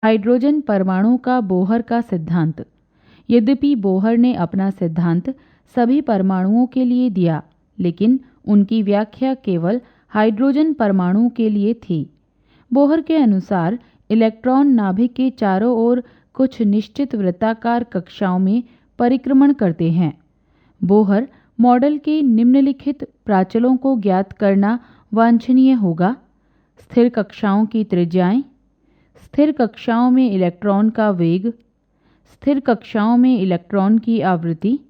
Hydrogen परमाणु का Bohr का सिद्धांत। यद्यपि बोहर ने अपना सिद्धांत सभी परमाणुओं के लिए दिया, लेकिन उनकी व्याख्या केवल हाइड्रोजन परमाणु के लिए थी। बोहर के अनुसार इलेक्ट्रॉन नाभिक के चारों ओर कुछ निश्चित वृत्ताकार कक्षाओं में परिक्रमण करते हैं। बोहर मॉडल के निम्नलिखित प्राचलों को ज्ञात करना वांछनीय होगा: स्थिर कक्षाओं की त्रिज्याएं, स्थिर कक्षाओं में इलेक्ट्रॉन का वेग, स्थिर कक्षाओं में इलेक्ट्रॉन की आवृत्ति,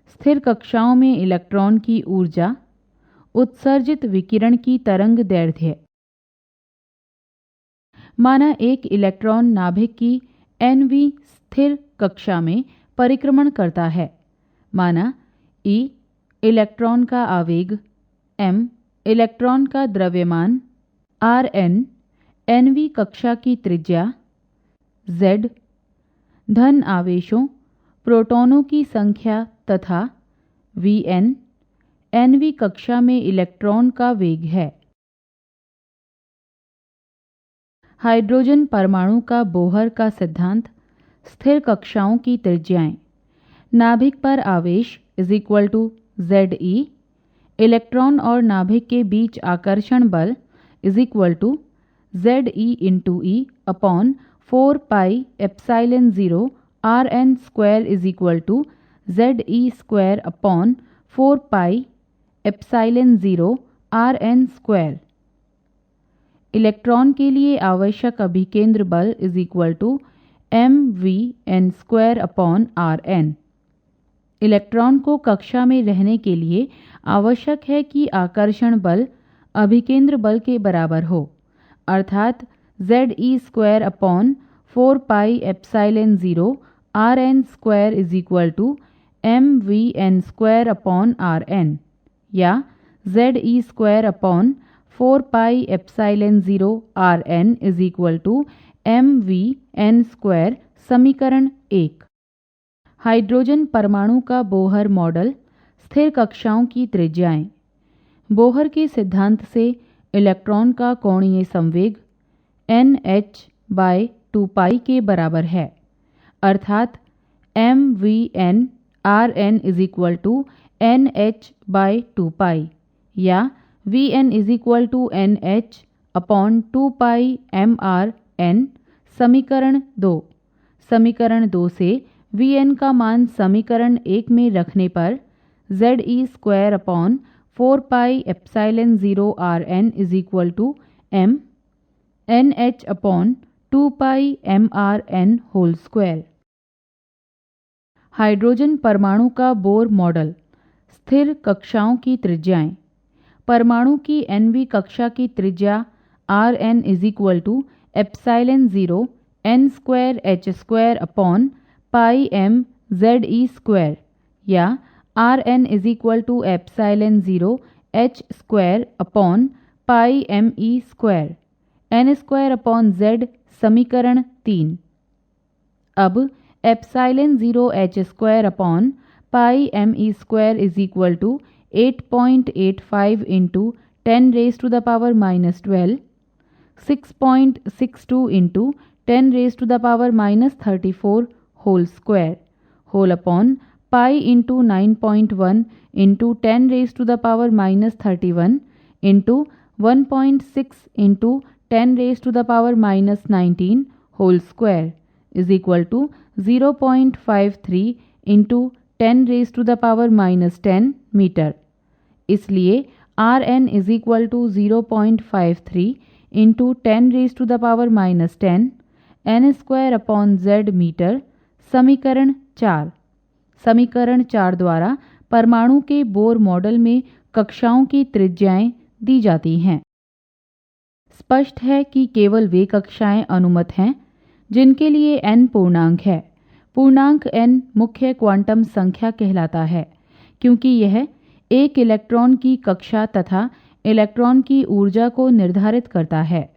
स्थिर कक्षाओं में इलेक्ट्रॉन की ऊर्जा, उत्सर्जित विकिरण की तरंग दैर्ध्य। माना एक इलेक्ट्रॉन नाभिक की nवीं स्थिर कक्षा में परिक्रमण करता है। माना E इलेक्ट्रॉन का आवेग, m इलेक्ट्रॉन का द्रव्यमान, Rn nवीं कक्षा की त्रिज्या, Z धन आवेशों प्रोटॉनों की संख्या तथा Vn nवीं कक्षा में इलेक्ट्रॉन का वेग है। हाइड्रोजन परमाणु का बोहर का सिद्धांत। स्थिर कक्षाओं की त्रिज्याएं। नाभिक पर आवेश Ze, इलेक्ट्रॉन और नाभिक के बीच आकर्षण बल Ze × E upon 4 pi epsilon 0 Rn square Ze square upon 4 pi epsilon 0 Rn square. Electron के लिए आवश्यक अभिकेंद्र बल mvn square upon Rn। Electron को कक्षा में रहने के लिए आवश्यक है कि आकर्षण बल अभिकेंद्र बल के बराबर हो, अर्थात Ze square upon 4 pi epsilon 0 Rn square mvn square upon Rn, या Ze square upon 4 pi epsilon 0 Rn mvn square. समीकरण 1। हाइड्रोजन परमाणु का बोहर मॉडल। स्थिर कक्षाओं की त्रिज्याएं। बोहर के सिद्धांत से इलेक्ट्रॉन का कोणीय संवेग nh/2π के बराबर है, अर्थात mvn Rn nh/2π, या Vn nh/2πmRn। समीकरण 2। समीकरण 2 से Vn का मान समीकरण 1 में रखने पर Ze square upon 4 pi epsilon 0 Rn m nh upon 2 mRn whole square. Hydrogen परमाणु का बोर मॉडल। स्थिर कक्षाओं की त्रिज्याएं। परमाणु की nवीं कक्षा की त्रिज्या Rn epsilon 0 n square h square upon pi m Ze square, या Rn epsilon 0 h square upon pi me square n square upon z। समीकरण 3। अब epsilon 0 h square upon pi me square 8.85 into 10⁻⁻12, 6.62 into 10⁻⁻34 whole square, whole upon pi into 9.1 into 10⁻⁻31 into 1.6 into 10⁻⁻19 whole square 0.53 into 10⁻10 metre. इसलिए Rn 0.53 into 10⁻10 n square upon z metre. समीकरण 4। समीकरण 4 द्वारा परमाणु के Bohr model में कक्षाओं की त्रिज्याएं दी जाती हैं। स्पष्ट है कि केवल वे कक्षाएं अनुमत हैं जिनके लिए n पूर्णांक है। पूर्णांक n मुख्य क्वांटम संख्या कहलाता है, क्योंकि यह एक इलेक्ट्रॉन की कक्षा तथा इलेक्ट्रॉन की ऊर्जा को निर्धारित करता है।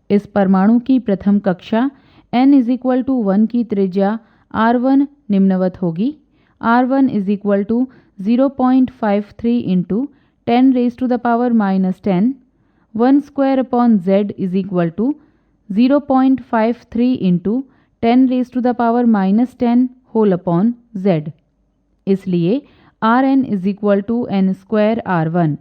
इस परमाणु की प्रथम कक्षा n 1 की त्रिज्या R1 निम्नवत होगी। R1 0.53 into 10⁻10 1 square upon z 0.53 into 10⁻⁻10 whole upon z। इसलिए Rn is equal to n square R1।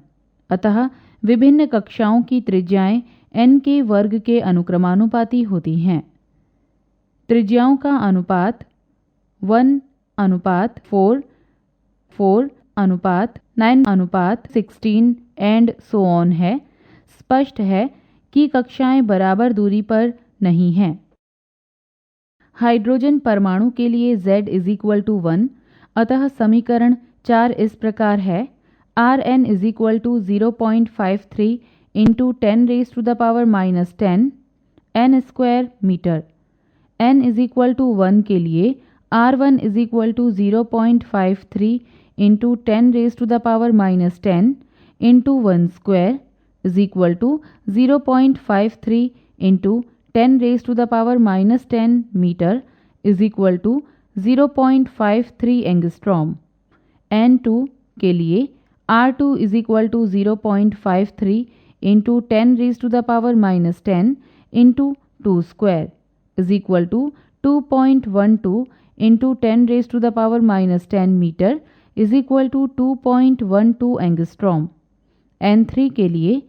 अतः विभिन्न कक्षाओं की त्रिज्याएं n के वर्ग के अनुक्रमानुपाती होती हैं। त्रिज्याओं का अनुपात 1:4, 4:9:16 एंड सो ऑन है। स्पष्ट है कि कक्षाएं बराबर दूरी पर नहीं हैं। हाइड्रोजन परमाणु के लिए Z इज इक्वल टू 1। अतः समीकरण 4 इस प्रकार है। Rn is equal to 0.53 into 10⁻⁻10 n square metre. n is equal to 1 के लिए R1 is equal to 0.53 into 10⁻⁻10 into 1 square is equal to 0.53 into 10⁻⁻10 metre is equal to 0.53 angstrom. N2 के लिए R2 is equal to 0.53 into 10⁻⁻10 into 2 square is equal to 2.12 into 10⁻⁻10 metre is equal to 2.12 angstrom. N3 के लिए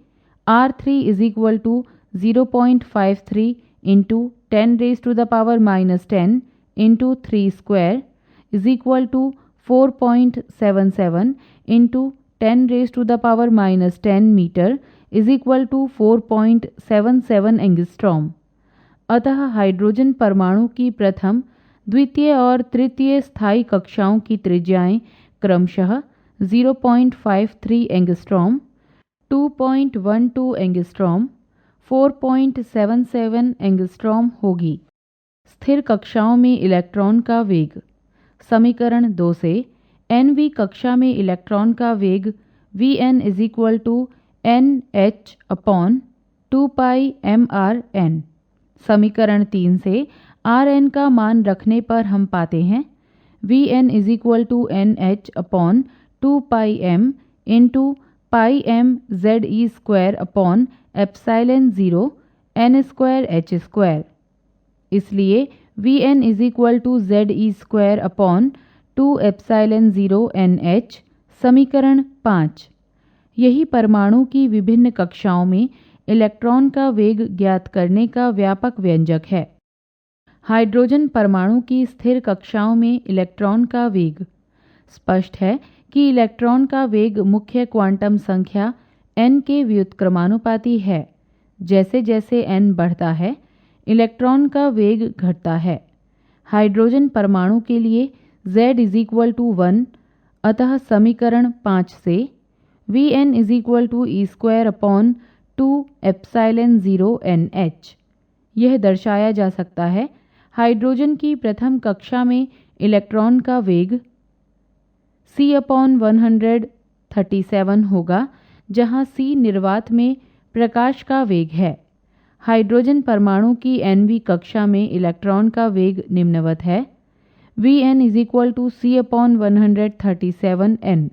R3 is equal to 0.53 into 10⁻⁻10 into 3 square is equal to 4.77 into 10⁻⁻10 metre is equal to 4.77 angstrom. अतः hydrogen परमाणु की प्रथम, द्वितीय और तृतीय स्थायी कक्षाओं की त्रिज्याएं क्रमशः 0.53 एंगस्ट्रॉम, 2.12 एंगस्ट्रॉम, 4.77 एंगस्ट्रॉम होगी। स्थिर कक्षाओं में इलेक्ट्रॉन का वेग। समीकरण 2 से nवीं कक्षा में इलेक्ट्रॉन का वेग Vn is equal to nh upon 2πmRn। समीकरण 3 से Rn का मान रखने पर हम पाते हैं Vn is equal to nh upon 2πm into πm ze square upon epsilon 0 n square h square. इसलिए Vn is equal to ze square upon 2 epsilon 0 nh। समीकरण 5। यही परमाणु की विभिन्न कक्षाओं में इलेक्ट्रॉन का वेग ज्ञात करने का व्यापक व्यंजक है। हाइड्रोजन परमाणु की स्थिर कक्षाओं में इलेक्ट्रॉन का वेग। स्पष्ट है कि इलेक्ट्रॉन का वेग मुख्य क्वांटम संख्या n के व्युत्क्रमानुपाती है। जैसे जैसे n बढ़ता है, इलेक्ट्रॉन का वेग घटता है। हाइड्रोजन परमाणु के लिए Z इज इक्वल टू 1। अतः समीकरण 5 से Vn is equal to e square upon 2 epsilon 0 nh। यह दर्शाया जा सकता है हाइड्रोजन की प्रथम कक्षा में इलेक्ट्रॉन का वेग c/137 होगा, जहां c निर्वात में प्रकाश का वेग है। हाइड्रोजन परमाणु की nवीं कक्षा में इलेक्ट्रॉन का वेग निम्नवत है। Vn is equal to c/137 n।